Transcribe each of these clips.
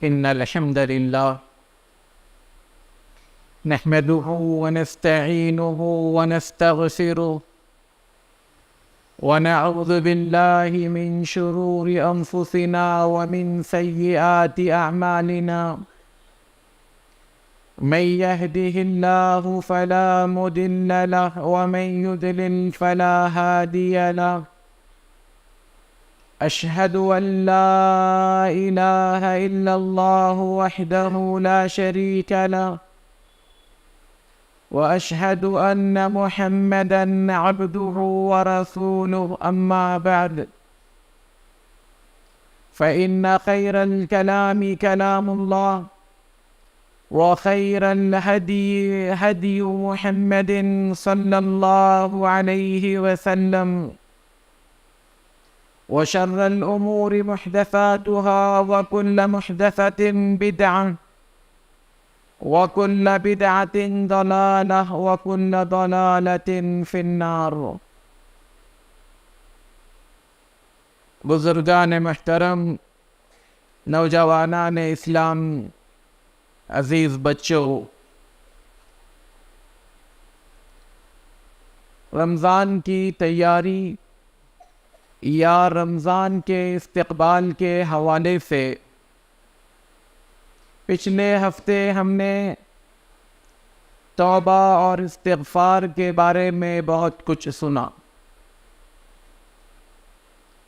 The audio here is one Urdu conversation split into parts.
إن الحمد لله نحمده ونستعينه ونستغفره ونعوذ بالله من شرور أنفسنا ومن سيئات أعمالنا من يهده الله فلا مضل له ومن يضلل فلا هادي له أشهد أن لا إله إلا الله وحده لا شريك له وأشهد أن محمدًا عبده ورسوله أما بعد فإن خير الكلام كلام الله وخير الهدي هدي محمد صلى الله عليه وسلم وشر الأمور محدثاتها وكل محدثة بدعة وكل بدعة ضلالة وكل ضلالة في النار۔ بزرگان محترم، نوجوانان اسلام، عزیز بچوں، رمضان کی تیاری یا رمضان کے استقبال کے حوالے سے پچھلے ہفتے ہم نے توبہ اور استغفار کے بارے میں بہت کچھ سنا۔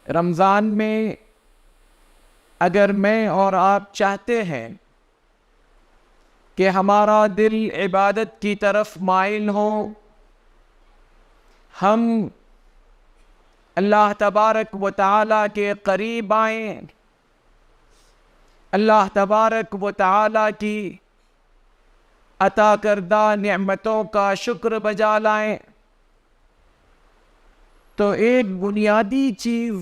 رمضان میں اگر میں اور آپ چاہتے ہیں کہ ہمارا دل عبادت کی طرف مائل ہو، ہم اللہ تبارک و تعالیٰ کے قریب آئیں، اللہ تبارک و تعالیٰ کی عطا کردہ نعمتوں کا شکر بجا لائیں، تو ایک بنیادی چیز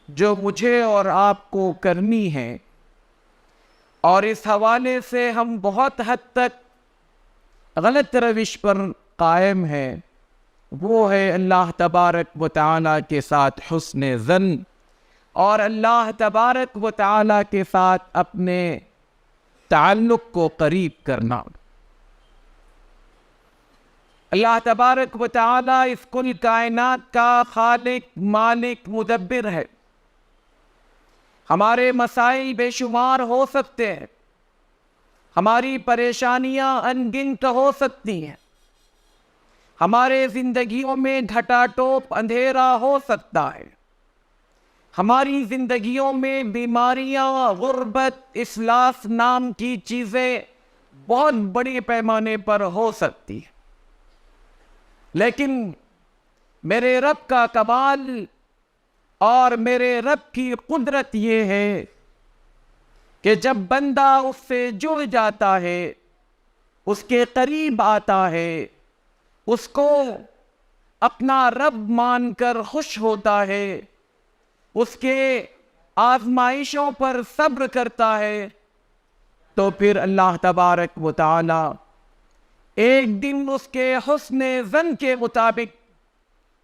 جو مجھے اور آپ کو کرنی ہے، اور اس حوالے سے ہم بہت حد تک غلط روش پر قائم ہیں، وہ ہے اللہ تبارک و تعالیٰ کے ساتھ حسن ظن اور اللہ تبارک و تعالیٰ کے ساتھ اپنے تعلق کو قریب کرنا۔ اللہ تبارک و تعالیٰ اس کل کائنات کا خالق، مالک، مدبر ہے۔ ہمارے مسائل بے شمار ہو سکتے ہیں، ہماری پریشانیاں ان گنت ہو سکتی ہیں، ہمارے زندگیوں میں گھٹا ٹوپ اندھیرا ہو سکتا ہے، ہماری زندگیوں میں بیماریاں، غربت، افلاس نام کی چیزیں بہت بڑے پیمانے پر ہو سکتی ہیں، لیکن میرے رب کا کمال اور میرے رب کی قدرت یہ ہے کہ جب بندہ اس سے جڑ جاتا ہے، اس کے قریب آتا ہے، اس کو اپنا رب مان کر خوش ہوتا ہے، اس کے آزمائشوں پر صبر کرتا ہے، تو پھر اللہ تبارک و تعالی ایک دن اس کے حسن ظن کے مطابق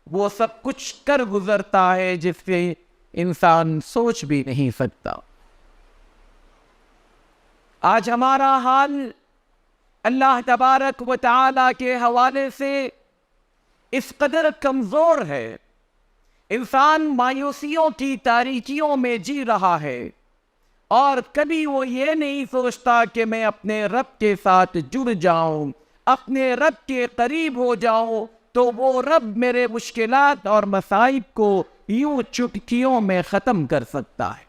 وہ سب کچھ کر گزرتا ہے جس سے انسان سوچ بھی نہیں سکتا۔ آج ہمارا حال اللہ تبارک و تعالی کے حوالے سے اس قدر کمزور ہے، انسان مایوسیوں کی تاریکیوں میں جی رہا ہے، اور کبھی وہ یہ نہیں سوچتا کہ میں اپنے رب کے ساتھ جڑ جاؤں، اپنے رب کے قریب ہو جاؤں، تو وہ رب میرے مشکلات اور مصائب کو یوں چٹکیوں میں ختم کر سکتا ہے۔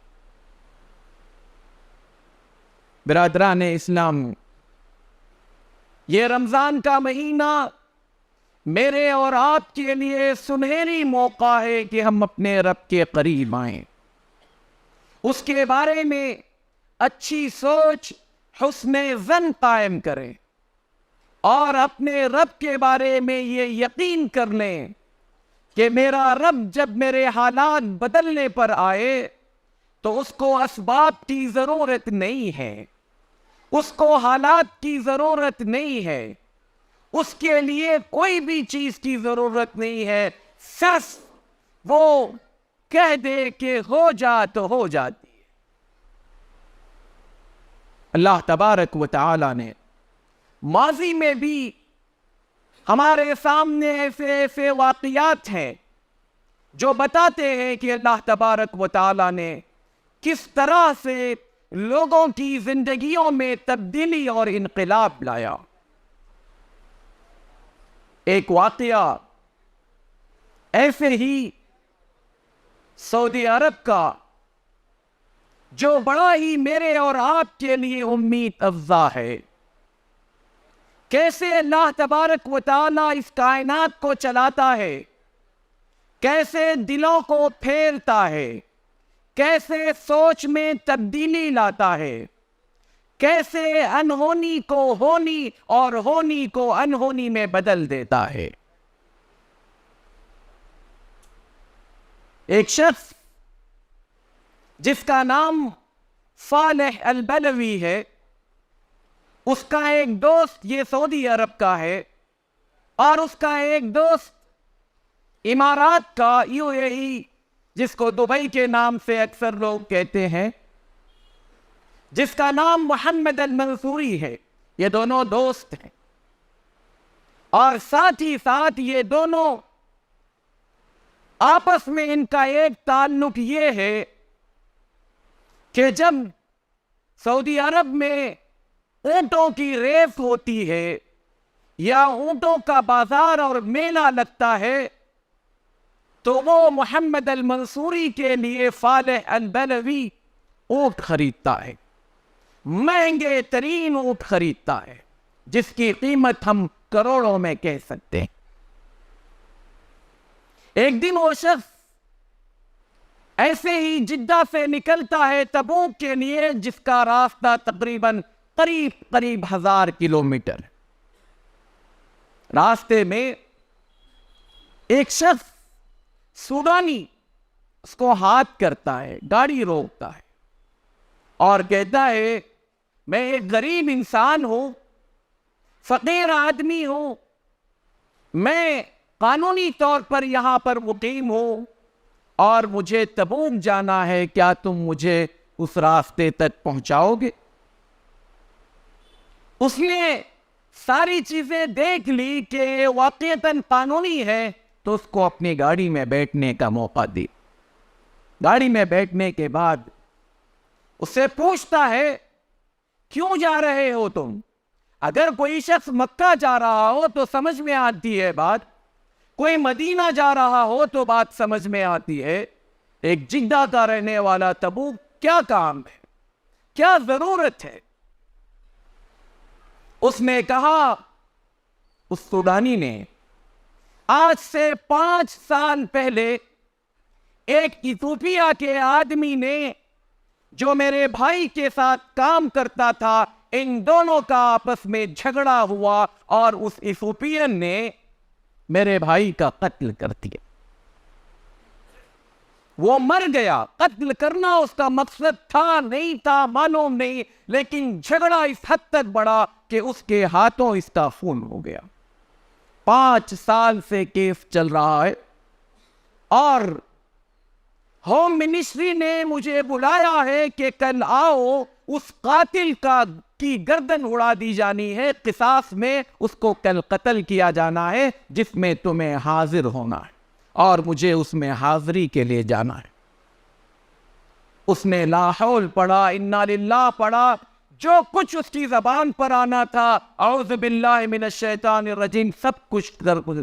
برادران اسلام، یہ رمضان کا مہینہ میرے اور آپ کے لیے سنہری موقع ہے کہ ہم اپنے رب کے قریب آئیں، اس کے بارے میں اچھی سوچ، حسن ظن قائم کریں، اور اپنے رب کے بارے میں یہ یقین کر لیں کہ میرا رب جب میرے حالات بدلنے پر آئے تو اس کو اسباب کی ضرورت نہیں ہے، اس کو حالات کی ضرورت نہیں ہے، اس کے لیے کوئی بھی چیز کی ضرورت نہیں ہے، صرف وہ کہہ دے کہ ہو جا تو ہو جاتی ہے۔ اللہ تبارک و تعالی نے ماضی میں بھی ہمارے سامنے ایسے واقعات ہیں جو بتاتے ہیں کہ اللہ تبارک و تعالی نے کس طرح سے لوگوں کی زندگیوں میں تبدیلی اور انقلاب لایا۔ ایک واقعہ ایسے ہی سعودی عرب کا جو بڑا ہی میرے اور آپ کے لیے امید افزا ہے، کیسے اللہ تبارک و تعالیٰ اس کائنات کو چلاتا ہے، کیسے دلوں کو پھیرتا ہے، کیسے سوچ میں تبدیلی لاتا ہے، کیسے انہونی کو ہونی اور ہونی کو انہونی میں بدل دیتا ہے۔ ایک شخص جس کا نام صالح البلوی ہے، اس کا ایک دوست یہ سعودی عرب کا ہے، اور اس کا ایک دوست امارات کا UAE، جس کو دبئی کے نام سے اکثر لوگ کہتے ہیں، جس کا نام محمد المنصوری ہے۔ یہ دونوں دوست ہیں، اور ساتھ ہی ساتھ یہ دونوں آپس میں ان کا ایک تعلق یہ ہے کہ جب سعودی عرب میں اونٹوں کی ریس ہوتی ہے یا اونٹوں کا بازار اور میلہ لگتا ہے تو وہ محمد المنصوری کے لیے صالح البلوی اونٹ خریدتا ہے، مہنگے ترین اونٹ خریدتا ہے، جس کی قیمت ہم کروڑوں میں کہہ سکتے ہیں۔ ایک دن وہ شخص ایسے ہی جدہ سے نکلتا ہے تبوک کے لیے، جس کا راستہ تقریباً قریب 1000 کلومیٹر۔ راستے میں ایک شخص سوڈانی اس کو ہاتھ کرتا ہے، گاڑی روکتا ہے اور کہتا ہے میں ایک غریب انسان ہوں، فقیر آدمی ہوں، میں قانونی طور پر یہاں پر مقیم ہوں اور مجھے تبوک جانا ہے، کیا تم مجھے اس راستے تک پہنچاؤ گے؟ اس نے ساری چیزیں دیکھ لی کہ واقعتاً قانونی ہے، تو اس کو اپنی گاڑی میں بیٹھنے کا موقع دی۔ گاڑی میں بیٹھنے کے بعد اس سے پوچھتا ہے کیوں جا رہے ہو تم؟ اگر کوئی شخص مکہ جا رہا ہو تو سمجھ میں آتی ہے بات، کوئی مدینہ جا رہا ہو تو بات سمجھ میں آتی ہے، ایک جدہ کا رہنے والا تبوک کیا کام ہے، کیا ضرورت ہے؟ اس نے کہا، اس سوڈانی نے، آج سے 5 سال پہلے ایک ایتھوپیا کے آدمی نے جو میرے بھائی کے ساتھ کام کرتا تھا، ان دونوں کا آپس میں جھگڑا ہوا اور اس ایتھوپین نے میرے بھائی کا قتل کر دیا۔ وہ مر گیا، قتل کرنا اس کا مقصد تھا نہیں تھا معلوم نہیں، لیکن جھگڑا اس حد تک بڑھا کہ اس کے ہاتھوں اس کا خون ہو گیا۔ 5 سال سے کیس چل رہا ہے، اور ہوم منسٹری نے مجھے بلایا ہے کہ کل آؤ، اس قاتل کی گردن اڑا دی جانی ہے، قصاص میں اس کو کل قتل کیا جانا ہے، جس میں تمہیں حاضر ہونا ہے، اور مجھے اس میں حاضری کے لیے جانا ہے۔ اس نے لا حول پڑھا، انا للہ پڑھا، جو کچھ اس کی زبان پر آنا تھا، اعوذ باللہ من الشیطان الرجیم، سب کچھ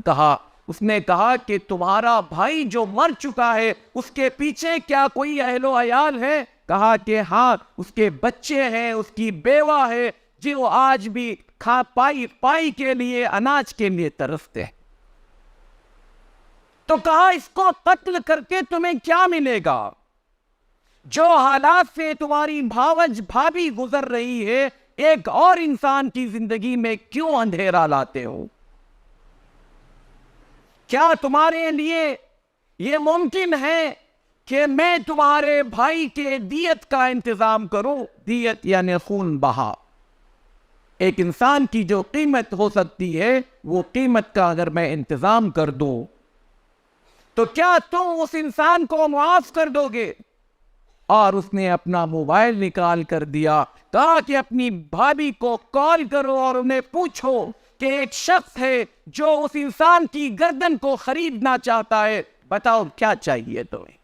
کہا۔ اس نے کہا کہ تمہارا بھائی جو مر چکا ہے، اس کے پیچھے کیا کوئی اہل و عیال ہے؟ کہا کہ ہاں، اس کے بچے ہیں، اس کی بیوہ ہے، جو آج بھی پائی کے لیے، اناج کے لیے ترستے ہیں۔ تو کہا اس کو قتل کر کے تمہیں کیا ملے گا؟ جو حالات سے تمہاری بھابھی گزر رہی ہے، ایک اور انسان کی زندگی میں کیوں اندھیرا لاتے ہو؟ کیا تمہارے لیے یہ ممکن ہے کہ میں تمہارے بھائی کے دیت کا انتظام کروں؟ دیت یعنی خون بہا۔ ایک انسان کی جو قیمت ہو سکتی ہے، وہ قیمت کا اگر میں انتظام کر دوں تو کیا تم اس انسان کو معاف کر دو گے؟ اور اس نے اپنا موبائل نکال کر دیا، کہا کہ اپنی بھابھی کو کال کرو اور انہیں پوچھو کہ ایک شخص ہے جو اس انسان کی گردن کو خریدنا چاہتا ہے، بتاؤ کیا چاہیے تمہیں۔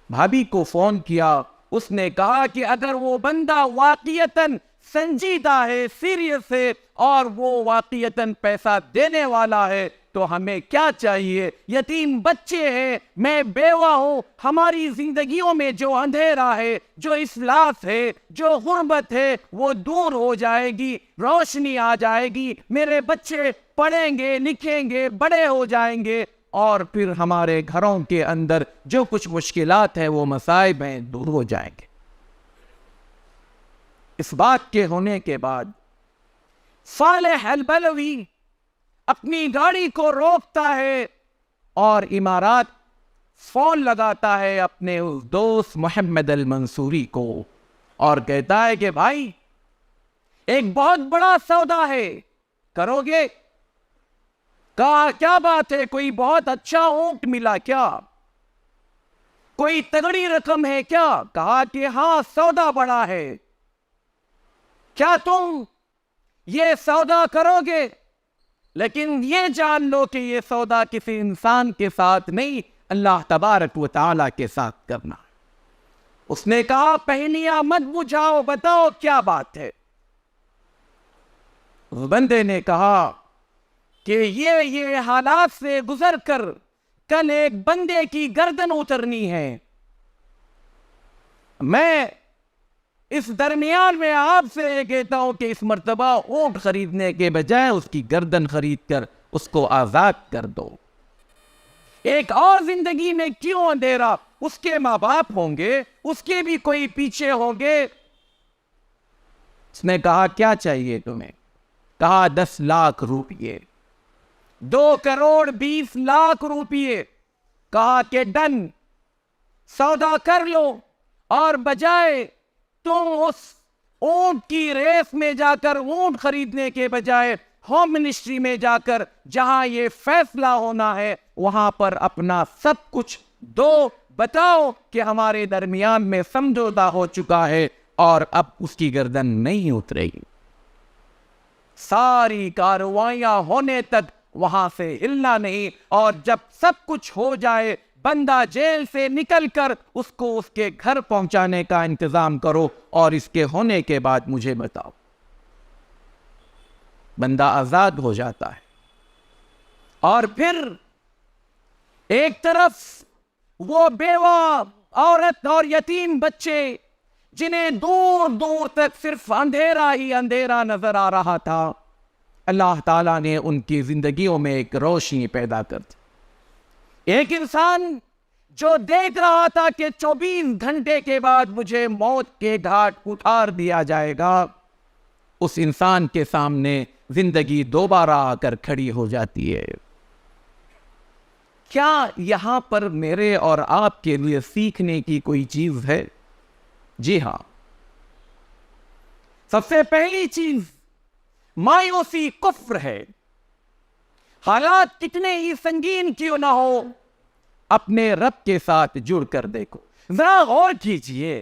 بھابھی کو فون کیا، اس نے کہا کہ اگر وہ بندہ واقعتاً سنجیدہ ہے، سیریس ہے، اور وہ واقعتاً پیسہ دینے والا ہے تو ہمیں کیا چاہیے؟ یتیم بچے ہیں، میں بیوہ ہوں، ہماری زندگیوں میں جو اندھیرا ہے، جو افلاس ہے، جو غربت ہے، وہ دور ہو جائے گی، روشنی آ جائے گی، میرے بچے پڑھیں گے، لکھیں گے، بڑے ہو جائیں گے، اور پھر ہمارے گھروں کے اندر جو کچھ مشکلات ہیں، وہ مصائب ہیں، دور ہو جائیں گے۔ اس بات کے ہونے کے بعد صالح البلوی اپنی گاڑی کو روکتا ہے اور امارات فون لگاتا ہے اپنے اس دوست محمد المنصوری کو اور کہتا ہے کہ بھائی ایک بہت بڑا سودا ہے، کرو گے؟ کہا کیا بات ہے، کوئی بہت اچھا اونٹ ملا کیا؟ کوئی تگڑی رقم ہے کیا؟ کہا کہ ہاں سودا بڑا ہے، کیا تم یہ سودا کرو گے؟ لیکن یہ جان لو کہ یہ سودا کسی انسان کے ساتھ نہیں، اللہ تبارک و تعالیٰ کے ساتھ کرنا۔ اس نے کہا پہنیاں مت بجھاؤ، بتاؤ کیا بات ہے؟ اس بندے نے کہا کہ یہ حالات سے گزر کر کل ایک بندے کی گردن اترنی ہے، میں اس درمیان میں آپ سے یہ کہتا ہوں کہ اس مرتبہ اونٹ خریدنے کے بجائے اس کی گردن خرید کر اس کو آزاد کر دو۔ ایک اور زندگی میں کیوں اندھیرا؟ اس کے ماں باپ ہوں گے، اس کے بھی کوئی پیچھے ہوں گے۔ اس نے کہا کیا چاہیے تمہیں؟ کہا 10 لاکھ روپیے، 2,20,00,000 روپیے۔ کہا کہ ڈن، سودا کر لو، اور بجائے تم اس اونٹ کی ریس میں جا کر اونٹ خریدنے کے بجائے ہوم منسٹری میں جا کر جہاں یہ فیصلہ ہونا ہے وہاں پر اپنا سب کچھ دو، بتاؤ کہ ہمارے درمیان میں سمجھوتہ ہو چکا ہے اور اب اس کی گردن نہیں اترے گی۔ ساری کارروائیاں ہونے تک وہاں سے ہلنا نہیں، اور جب سب کچھ ہو جائے بندہ جیل سے نکل کر اس کو اس کے گھر پہنچانے کا انتظام کرو، اور اس کے ہونے کے بعد مجھے بتاؤ۔ بندہ آزاد ہو جاتا ہے، اور پھر ایک طرف وہ بیوہ عورت اور یتیم بچے جنہیں دور دور تک صرف اندھیرا ہی اندھیرا نظر آ رہا تھا، اللہ تعالیٰ نے ان کی زندگیوں میں ایک روشنی پیدا کر دی۔ ایک انسان جو دیکھ رہا تھا کہ 24 گھنٹے کے بعد مجھے موت کے گھاٹ اتار دیا جائے گا، اس انسان کے سامنے زندگی دوبارہ آ کر کھڑی ہو جاتی ہے۔ کیا یہاں پر میرے اور آپ کے لیے سیکھنے کی کوئی چیز ہے؟ جی ہاں، سب سے پہلی چیز مایوسی کفر ہے۔ حالات کتنے ہی سنگین کیوں نہ ہو، اپنے رب کے ساتھ جڑ کر دیکھو۔ ذرا غور کیجئے،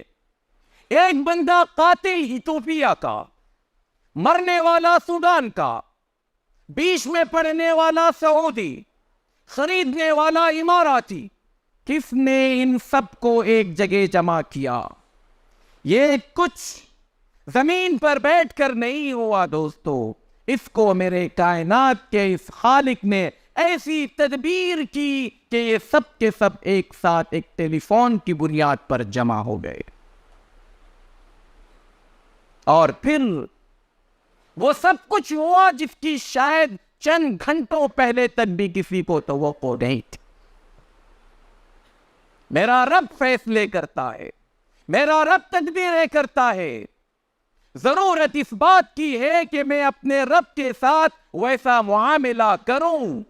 ایک بندہ قاتل ایتھوپیا کا، مرنے والا سوڈان کا، بیچ میں پڑنے والا سعودی، خریدنے والا اماراتی، کس نے ان سب کو ایک جگہ جمع کیا؟ یہ کچھ زمین پر بیٹھ کر نہیں ہوا دوستو، اس کو میرے کائنات کے اس خالق نے ایسی تدبیر کی کہ یہ سب کے سب ایک ساتھ ایک ٹیلی فون کی بنیاد پر جمع ہو گئے، اور پھر وہ سب کچھ ہوا جس کی شاید چند گھنٹوں پہلے تک بھی کسی کو توقع نہیں تھی۔ میرا رب فیصلے کرتا ہے، میرا رب تدبیریں کرتا ہے۔ ضرورت اس بات کی ہے کہ میں اپنے رب کے ساتھ ویسا معاملہ کروں،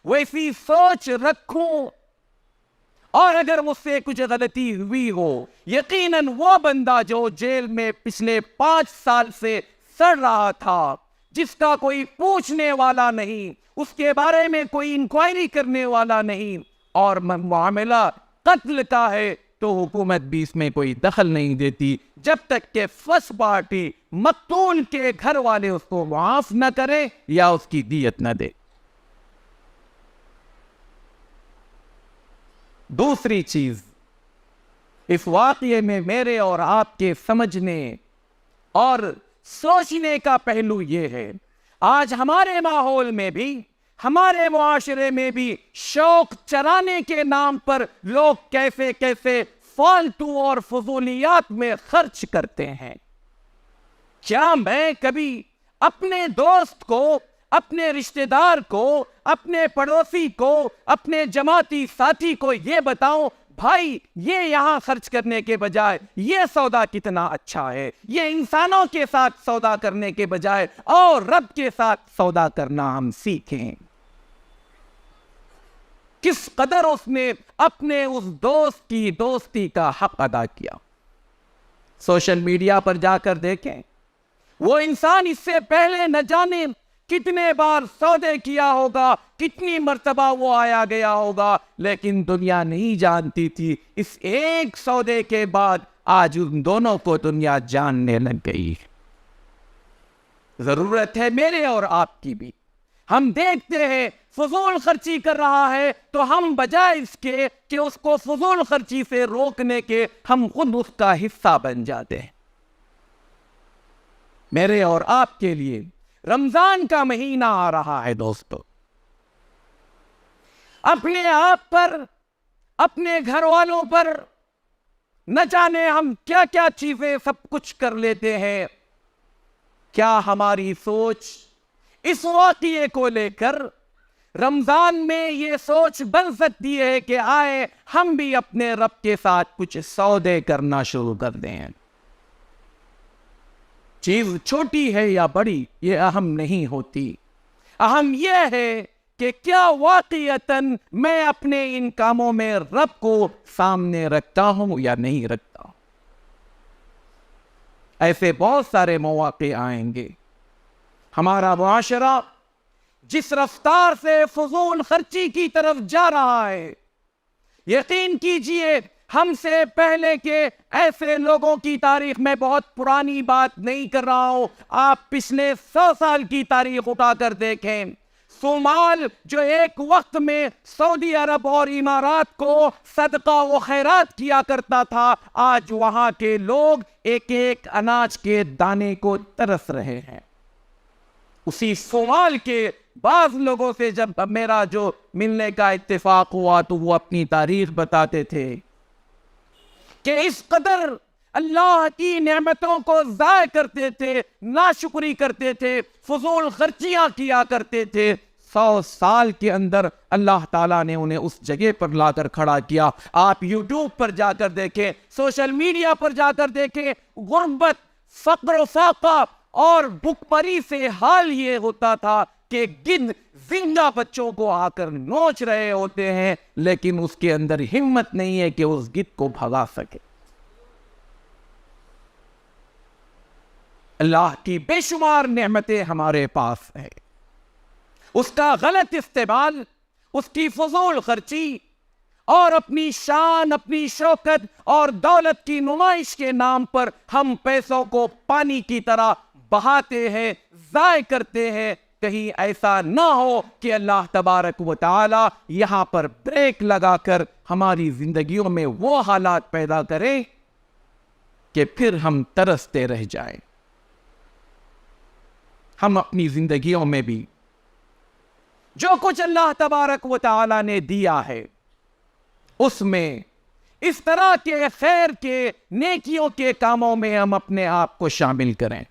ویسی سوچ رکھوں، اور اگر مجھ سے کچھ غلطی ہوئی ہو، یقیناً وہ بندہ جو جیل میں پچھلے 5 سال سے سڑ رہا تھا، جس کا کوئی پوچھنے والا نہیں، اس کے بارے میں کوئی انکوائری کرنے والا نہیں، اور معاملہ قتل کا ہے تو حکومت بھی اس میں کوئی دخل نہیں دیتی جب تک کہ فرسٹ پارٹی مقتول کے گھر والے اس کو معاف نہ کرے یا اس کی دیت نہ دے۔ دوسری چیز اس واقعے میں میرے اور آپ کے سمجھنے اور سوچنے کا پہلو یہ ہے، آج ہمارے ماحول میں بھی، ہمارے معاشرے میں بھی شوق چرانے کے نام پر لوگ کیسے کیسے فالتو اور فضولیات میں خرچ کرتے ہیں۔ کیا میں کبھی اپنے دوست کو، اپنے رشتہ دار کو، اپنے پڑوسی کو، اپنے جماعتی ساتھی کو یہ بتاؤں بھائی یہ یہاں خرچ کرنے کے بجائے یہ سودا کتنا اچھا ہے، یہ انسانوں کے ساتھ سودا کرنے کے بجائے اور رب کے ساتھ سودا کرنا ہم سیکھیں؟ کس قدر اس نے اپنے اس دوست کی دوستی کا حق ادا کیا۔ سوشل میڈیا پر جا کر دیکھیں، وہ انسان اس سے پہلے نہ جانے کتنے بار سودے کیا ہوگا، کتنی مرتبہ وہ آیا گیا ہوگا، لیکن دنیا نہیں جانتی تھی اس ایک سودے کے بعد آج ان دونوں کو دنیا جاننے لگ گئی۔ ضرورت ہے میرے اور آپ کی بھی، ہم دیکھتے ہیں فضول خرچی کر رہا ہے تو ہم بجائے اس کے کہ اس کو فضول خرچی سے روکنے کے ہم خود اس کا حصہ بن جاتے ہیں۔ میرے اور آپ کے لیے رمضان کا مہینہ آ رہا ہے دوستو، اپنے آپ پر، اپنے گھر والوں پر نہ جانے ہم کیا کیا چیزیں سب کچھ کر لیتے ہیں۔ کیا ہماری سوچ اس واقعے کو لے کر رمضان میں یہ سوچ بن سکتی ہے کہ آئے ہم بھی اپنے رب کے ساتھ کچھ سودے کرنا شروع کر دیں؟ چیز چھوٹی ہے یا بڑی یہ اہم نہیں ہوتی، اہم یہ ہے کہ کیا واقعتاً میں اپنے ان کاموں میں رب کو سامنے رکھتا ہوں یا نہیں رکھتا۔ ایسے بہت سارے مواقع آئیں گے، ہمارا معاشرہ جس رفتار سے فضول خرچی کی طرف جا رہا ہے، یقین کیجئے ہم سے پہلے کے ایسے لوگوں کی تاریخ میں، بہت پرانی بات نہیں کر رہا ہوں، آپ پچھلے 100 سال کی تاریخ اٹھا کر دیکھیں، صومال جو ایک وقت میں سعودی عرب اور امارات کو صدقہ و خیرات کیا کرتا تھا، آج وہاں کے لوگ ایک ایک اناج کے دانے کو ترس رہے ہیں۔ اسی صومال کے بعض لوگوں سے جب میرا جو ملنے کا اتفاق ہوا تو وہ اپنی تاریخ بتاتے تھے کہ اس قدر اللہ کی نعمتوں کو ضائع کرتے تھے، ناشکری کرتے تھے، فضول خرچیاں کیا کرتے تھے، 100 سال کے اندر اللہ تعالیٰ نے انہیں اس جگہ پر لا کر کھڑا کیا۔ آپ یوٹیوب پر جا کر دیکھیں، سوشل میڈیا پر جا کر دیکھیں، غربت، فقر و فاقہ اور بھوک مری سے حال یہ ہوتا تھا کہ گدھ زندہ بچوں کو آ کر نوچ رہے ہوتے ہیں، لیکن اس کے اندر ہمت نہیں ہے کہ اس گدھ کو بھگا سکے۔ اللہ کی بے شمار نعمتیں ہمارے پاس ہیں، اس کا غلط استعمال، اس کی فضول خرچی اور اپنی شان، اپنی شوکت اور دولت کی نمائش کے نام پر ہم پیسوں کو پانی کی طرح بہاتے ہیں، ضائع کرتے ہیں۔ کہیں ایسا نہ ہو کہ اللہ تبارک و تعالی یہاں پر بریک لگا کر ہماری زندگیوں میں وہ حالات پیدا کرے کہ پھر ہم ترستے رہ جائیں۔ ہم اپنی زندگیوں میں بھی جو کچھ اللہ تبارک و تعالی نے دیا ہے اس میں اس طرح کے خیر کے، نیکیوں کے کاموں میں ہم اپنے آپ کو شامل کریں۔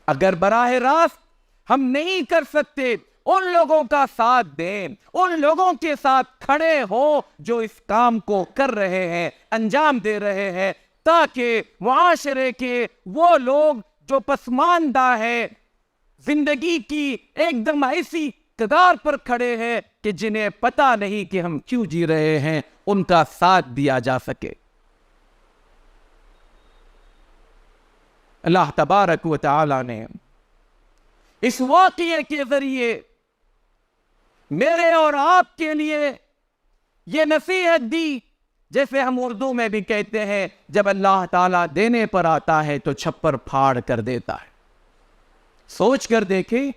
اگر براہ راست ہم نہیں کر سکتے، ان لوگوں کا ساتھ دیں، ان لوگوں کے ساتھ کھڑے ہو جو اس کام کو کر رہے ہیں، انجام دے رہے ہیں، تاکہ معاشرے کے وہ لوگ جو پسماندہ ہے، زندگی کی ایک دم ایسی قدار پر کھڑے ہیں کہ جنہیں پتہ نہیں کہ ہم کیوں جی رہے ہیں، ان کا ساتھ دیا جا سکے۔ اللہ تبارک و تعالی نے اس واقعے کے ذریعے میرے اور آپ کے لیے یہ نصیحت دی، جیسے ہم اردو میں بھی کہتے ہیں جب اللہ تعالیٰ دینے پر آتا ہے تو چھپر پھاڑ کر دیتا ہے۔ سوچ کر دیکھیں،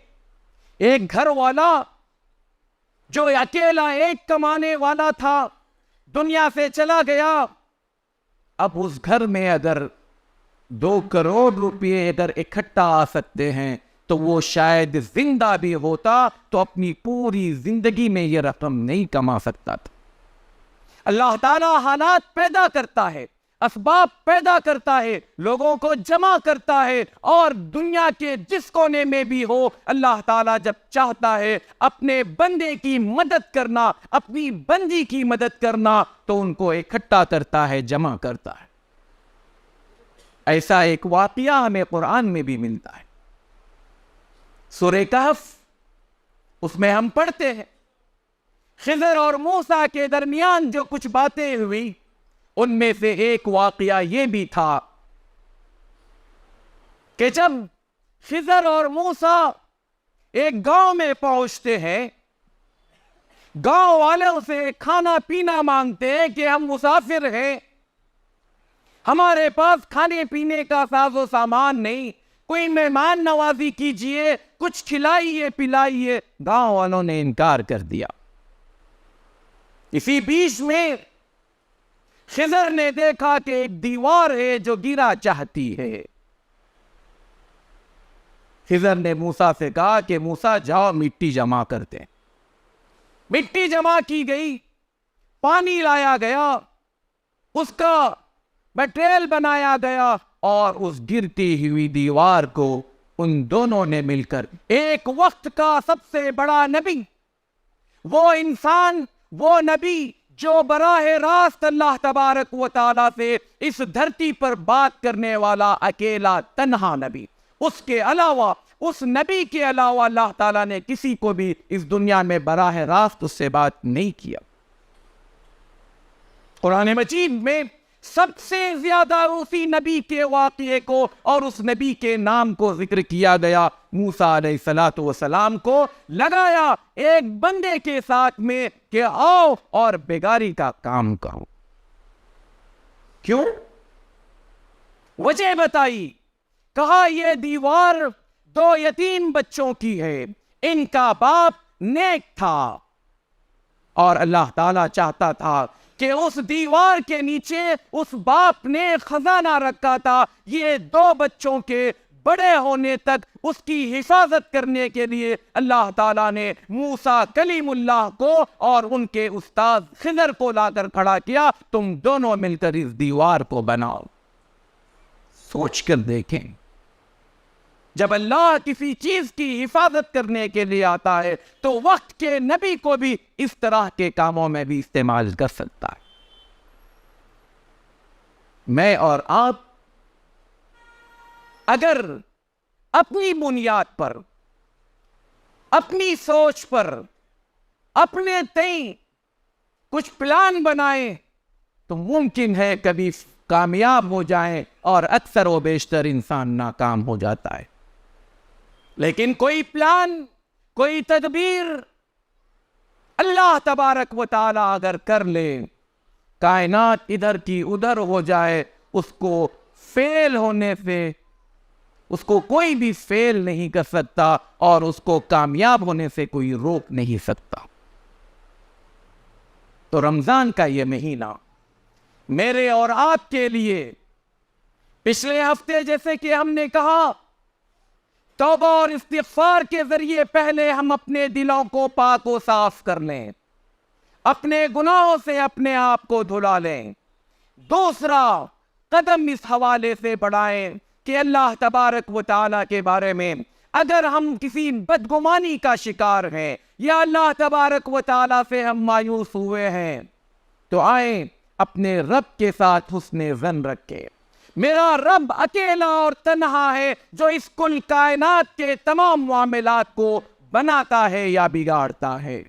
ایک گھر والا جو اکیلا ایک کمانے والا تھا دنیا سے چلا گیا، اب اس گھر میں اگر 2 کروڑ روپے اگر اکٹھا آ سکتے ہیں تو وہ شاید زندہ بھی ہوتا تو اپنی پوری زندگی میں یہ رقم نہیں کما سکتا تھا۔ اللہ تعالیٰ حالات پیدا کرتا ہے، اسباب پیدا کرتا ہے، لوگوں کو جمع کرتا ہے، اور دنیا کے جس کونے میں بھی ہو اللہ تعالیٰ جب چاہتا ہے اپنے بندے کی مدد کرنا، اپنی بندی کی مدد کرنا، تو ان کو اکٹھا کرتا ہے، جمع کرتا ہے۔ ایسا ایک واقعہ ہمیں قرآن میں بھی ملتا ہے، سورہ کہف، اس میں ہم پڑھتے ہیں خضر اور موسیٰ کے درمیان جو کچھ باتیں ہوئی، ان میں سے ایک واقعہ یہ بھی تھا کہ جب خضر اور موسیٰ ایک گاؤں میں پہنچتے ہیں، گاؤں والوں سے کھانا پینا مانگتے ہیں کہ ہم مسافر ہیں، ہمارے پاس کھانے پینے کا ساز و سامان نہیں، کوئی مہمان نوازی کیجئے، کچھ کھلائیے پلائیے۔ گاؤں والوں نے انکار کر دیا۔ اسی بیچ میں خضر نے دیکھا کہ ایک دیوار ہے جو گرا چاہتی ہے۔ خضر نے موسیٰ سے کہا کہ موسیٰ جاؤ مٹی جمع کرتے ہیں۔ مٹی جمع کی گئی، پانی لایا گیا، اس کا مٹیریل بنایا گیا، اور اس گرتی ہوئی دیوار کو ان دونوں نے مل کر ایک وقت کا سب سے بڑا نبی، وہ انسان، وہ نبی جو براہ راست اللہ تبارک و تعالیٰ سے اس دھرتی پر بات کرنے والا اکیلا تنہا نبی، اس کے علاوہ، اس نبی کے علاوہ اللہ تعالیٰ نے کسی کو بھی اس دنیا میں براہ راست اس سے بات نہیں کیا۔ قرآن مجید میں سب سے زیادہ اسی نبی کے واقعے کو اور اس نبی کے نام کو ذکر کیا گیا۔ موسیٰ علیہ السلام کو لگایا ایک بندے کے ساتھ میں کہ آؤ اور بیگاری کا کام کرو۔ کیوں؟ وجہ بتائی، کہا یہ دیوار 2 یتیم بچوں کی ہے، ان کا باپ نیک تھا، اور اللہ تعالیٰ چاہتا تھا کہ اس دیوار کے نیچے اس باپ نے خزانہ رکھا تھا، یہ 2 بچوں کے بڑے ہونے تک اس کی حفاظت کرنے کے لیے اللہ تعالیٰ نے موسیٰ کلیم اللہ کو اور ان کے استاد خضر کو لا کر کھڑا کیا، تم دونوں مل کر اس دیوار کو بناؤ۔ سوچ کر دیکھیں، جب اللہ کسی چیز کی حفاظت کرنے کے لیے آتا ہے تو وقت کے نبی کو بھی اس طرح کے کاموں میں بھی استعمال کر سکتا ہے۔ میں اور آپ اگر اپنی بنیاد پر، اپنی سوچ پر، اپنے تئیں کچھ پلان بنائیں تو ممکن ہے کبھی کامیاب ہو جائیں، اور اکثر و بیشتر انسان ناکام ہو جاتا ہے۔ لیکن کوئی پلان، کوئی تدبیر اللہ تبارک و تعالی اگر کر لے، کائنات ادھر کی ادھر ہو جائے، اس کو فیل ہونے سے اس کو کوئی بھی فیل نہیں کر سکتا، اور اس کو کامیاب ہونے سے کوئی روک نہیں سکتا۔ تو رمضان کا یہ مہینہ میرے اور آپ کے لیے، پچھلے ہفتے جیسے کہ ہم نے کہا، توبہ اور استغفار کے ذریعے پہلے ہم اپنے دلوں کو پاک و صاف کر لیں، اپنے گناہوں سے اپنے آپ کو دھلا لیں۔ دوسرا قدم اس حوالے سے بڑھائیں کہ اللہ تبارک و تعالیٰ کے بارے میں اگر ہم کسی بدگمانی کا شکار ہیں یا اللہ تبارک و تعالیٰ سے ہم مایوس ہوئے ہیں تو آئیں اپنے رب کے ساتھ حسن ظن رکھیں۔ میرا رب اکیلا اور تنہا ہے جو اس کل کائنات کے تمام معاملات کو بناتا ہے یا بگاڑتا ہے۔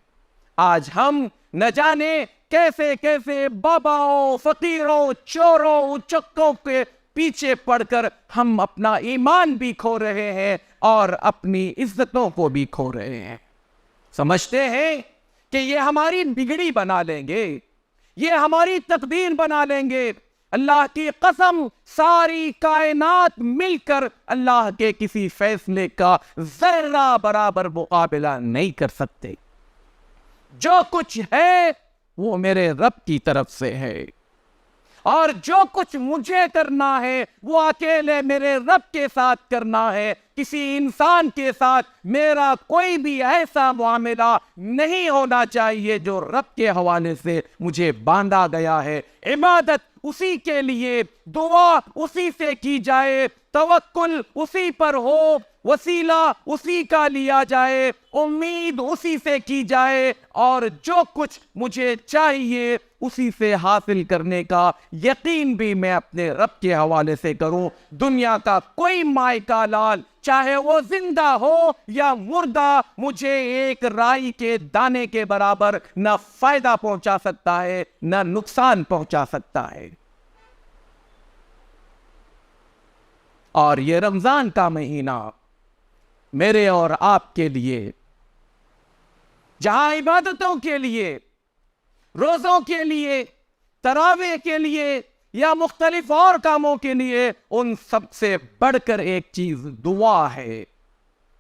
آج ہم نہ جانے کیسے کیسے باباؤں، فقیروں، چوروں، اچکوں کے پیچھے پڑ کر ہم اپنا ایمان بھی کھو رہے ہیں اور اپنی عزتوں کو بھی کھو رہے ہیں۔ سمجھتے ہیں کہ یہ ہماری بگڑی بنا لیں گے، یہ ہماری تقدیر بنا لیں گے، اللہ کی قسم ساری کائنات مل کر اللہ کے کسی فیصلے کا ذرہ برابر مقابلہ نہیں کر سکتے۔ جو کچھ ہے وہ میرے رب کی طرف سے ہے، اور جو کچھ مجھے کرنا ہے وہ اکیلے میرے رب کے ساتھ کرنا ہے۔ کسی انسان کے ساتھ میرا کوئی بھی ایسا معاملہ نہیں ہونا چاہیے جو رب کے حوالے سے مجھے باندھا گیا ہے۔ عبادت اسی کے لیے، دعا اسی سے کی جائے، توکل اسی پر ہو، وسیلہ اسی کا لیا جائے، امید اسی سے کی جائے، اور جو کچھ مجھے چاہیے اسی سے حاصل کرنے کا یقین بھی میں اپنے رب کے حوالے سے کروں۔ دنیا کا کوئی مائی کا لال، چاہے وہ زندہ ہو یا مردہ، مجھے ایک رائی کے دانے کے برابر نہ فائدہ پہنچا سکتا ہے نہ نقصان پہنچا سکتا ہے۔ اور یہ رمضان کا مہینہ میرے اور آپ کے لیے، جہاں عبادتوں کے لیے، روزوں کے لیے، تراویح کے لیے یا مختلف اور کاموں کے لیے، ان سب سے بڑھ کر ایک چیز دعا ہے۔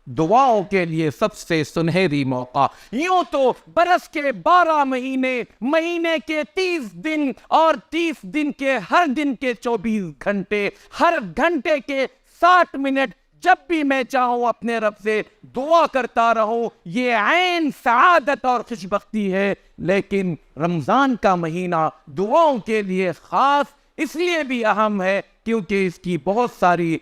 دعاؤں کے لیے سب سے سنہری موقع۔ یوں تو برس کے 12 مہینے، مہینے کے 30 دن اور 30 دن کے ہر دن کے 24 گھنٹے، ہر گھنٹے کے 60 منٹ جب بھی میں چاہوں اپنے رب سے دعا کرتا رہوں، یہ عین سعادت اور خوشبختی ہے۔ لیکن رمضان کا مہینہ دعاؤں کے لیے خاص اس لیے بھی اہم ہے کیونکہ اس کی بہت ساری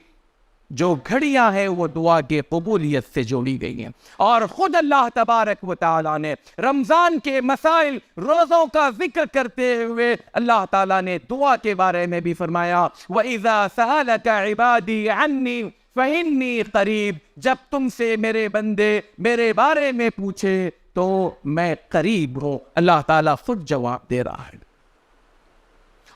جو گھڑیاں ہیں وہ دعا کے قبولیت سے جوڑی گئی ہیں، اور خود اللہ تبارک و تعالیٰ نے رمضان کے مسائل، روزوں کا ذکر کرتے ہوئے اللہ تعالیٰ نے دعا کے بارے میں بھی فرمایا، وَإِذَا سَأَلَكَ عِبَادِي عَنِّي فَإِنِّي قَرِيب، جب تم سے میرے بندے میرے بارے میں پوچھے تو میں قریب ہوں۔ اللہ تعالیٰ خود جواب دے رہا ہے،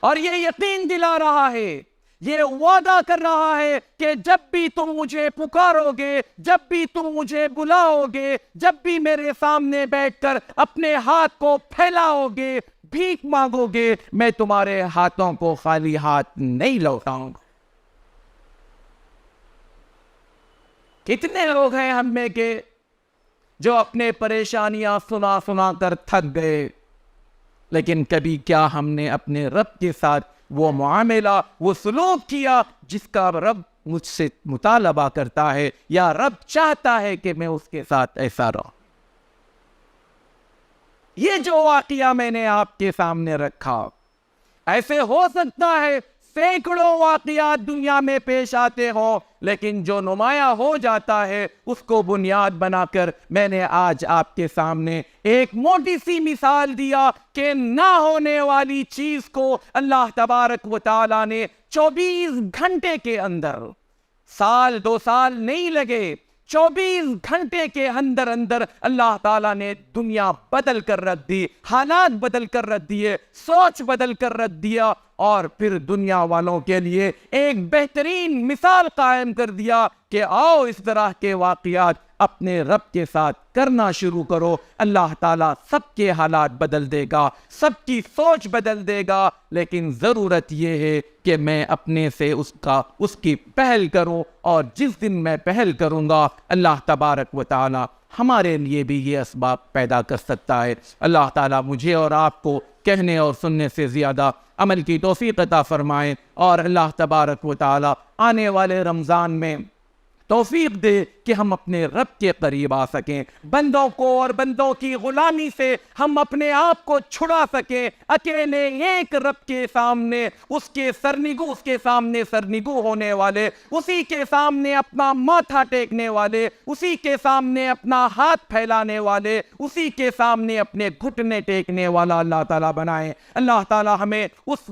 اور یہ یقین دلا رہا ہے، یہ وعدہ کر رہا ہے کہ جب بھی تم مجھے پکارو گے، جب بھی تم مجھے بلاؤ گے، جب بھی میرے سامنے بیٹھ کر اپنے ہاتھ کو پھیلاؤ گے، بھیک مانگو گے، میں تمہارے ہاتھوں کو خالی ہاتھ نہیں لوٹاؤں گا۔ کتنے لوگ ہیں ہم میں کے جو اپنے پریشانیاں سنا سنا کر تھک گئے، لیکن کبھی کیا ہم نے اپنے رب کے ساتھ وہ معاملہ، وہ سلوک کیا جس کا رب مجھ سے مطالبہ کرتا ہے یا رب چاہتا ہے کہ میں اس کے ساتھ ایسا رہوں؟ یہ جو واقعہ میں نے آپ کے سامنے رکھا، ایسے ہو سکتا ہے سینکڑوں واقعات دنیا میں پیش آتے ہوں، لیکن جو نمایاں ہو جاتا ہے اس کو بنیاد بنا کر میں نے آج آپ کے سامنے ایک موٹی سی مثال دیا کہ نہ ہونے والی چیز کو اللہ تبارک و تعالیٰ نے 24 گھنٹے کے اندر، سال 2 سال نہیں لگے، 24 گھنٹے کے اندر اللہ تعالیٰ نے دنیا بدل کر رکھ دی، حالات بدل کر رکھ دیے، سوچ بدل کر رکھ دیا، اور پھر دنیا والوں کے لیے ایک بہترین مثال قائم کر دیا کہ آؤ اس طرح کے واقعات اپنے رب کے ساتھ کرنا شروع کرو، اللہ تعالیٰ سب کے حالات بدل دے گا، سب کی سوچ بدل دے گا، لیکن ضرورت یہ ہے کہ میں اپنے سے اس کی پہل کروں، اور جس دن میں پہل کروں گا اللہ تبارک و تعالیٰ ہمارے لیے بھی یہ اسباب پیدا کر سکتا ہے۔ اللہ تعالیٰ مجھے اور آپ کو کہنے اور سننے سے زیادہ عمل کی توفیق عطا فرمائے، اور اللہ تبارک و تعالیٰ آنے والے رمضان میں توفیق دے کہ ہم اپنے رب کے قریب آ سکیں، بندوں کو اور بندوں کی غلامی سے ہم اپنے آپ کو چھڑا سکیں، اکیلے ایک رب کے سامنے اس کے سامنے سرنگو ہونے والے، اسی کے سامنے اپنا ماتھا ٹیکنے والے، اسی کے سامنے اپنا ہاتھ پھیلانے والے، اسی کے سامنے اپنے گھٹنے ٹیکنے والا اللہ تعالیٰ بنائے۔ اللہ تعالیٰ ہمیں اس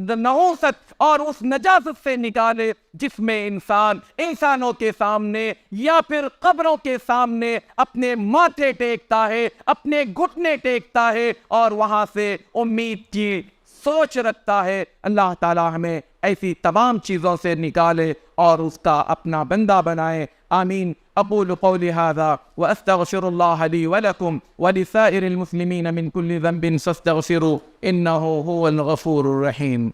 نحوست اور اس نجاست سے نکالے جس میں انسانوں کے سامنے یا پھر قبروں کے سامنے اپنے ماتھے ٹیکتا ہے، اپنے گھٹنے ٹیکتا ہے، اور وہاں سے امید کی سوچ رکھتا ہے، اللہ تعالی ہمیں ایسی تمام چیزوں سے نکالے اور اس کا اپنا بندہ بنائے. آمین. اقول قولی هذا واستغفر الله لي ولكم ولسائر المسلمين من كل ذنب فاستغفروا انه هو الغفور الرحيم.